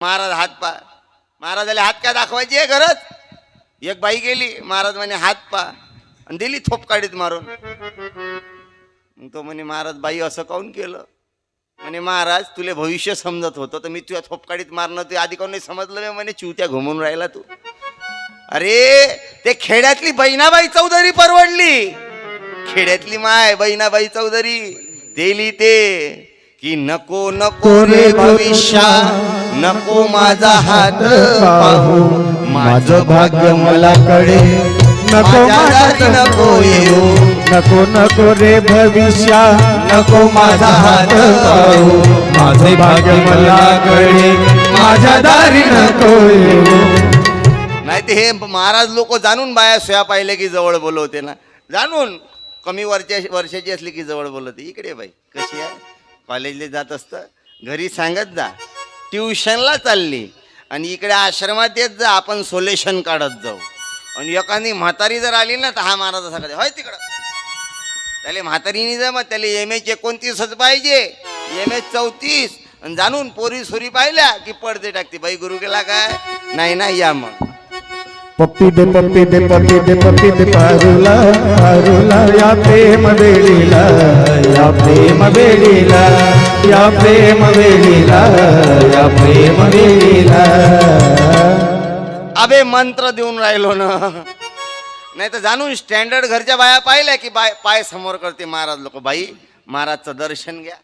महाराज हात पा. महाराजाला हात काय दाखवायची गरज. एक बाई गेली, महाराज म्हणे हात पा, आणि दिली थोपकाडीत मारून. तो म्हणे महाराज बाई असं काऊन केलं. म्हणे महाराज तुले भविष्य समजत होतं तर मी तुझ्या थोपकाडीत मारणं ते आधी काऊन नाही समजलं. म्हणे चिवत्या घुमून राहिला तू. अरे ते खेड्यातली बहिणाबाई चौधरी परवडली. खेड्यातली माय बहिणाबाई चौधरी दिली ते की नको नको रे भविष्या, नको माझा हात पाहू, माझं भाग्य मला कळे, नको माझा नको येऊ, नको नको रे भविष्या, नको माझा हात पाहू, माझे भाग्य मला कळे, माझ्या दारी नको येऊ. नाही ते हे महाराज लोक जाणून बाया सोया पाहिले की जवळ बोलवते ना. जाणून कमी वर्षाची असली की जवळ बोलवते. इकडे बाई कशी आहे, कॉलेजला जात असतं, घरी सांगत जा, ट्युशनला चालली, आणि इकडे आश्रमात येत जा, आपण सोल्युशन काढत जाऊ. आणि एखादी म्हातारी जर आली ना तर हा महाराज असा कधी होय तिकडं. त्याला म्हातारीने जा मग त्याला MH 29च पाहिजे, MH 34. आणि जाणून पोरी सोरी पाहिल्या की पडदे टाकते. बाई गुरु केला काय नाही ना, या मग पप्पी दे पप्पी दे पप्पी दे पप्पी दे पारुला पारुला, या प्रेम वेळीला, या प्रेम वेळीला, या प्रेम वेळीला, या प्रेम वेळीला. अबे मंत्र देऊन राहिलो ना. नाही तर जाणून स्टँडर्ड घरच्या बाया पाहिल्या की पाय समोर करते महाराज लोक. बाई महाराजचं दर्शन घ्या.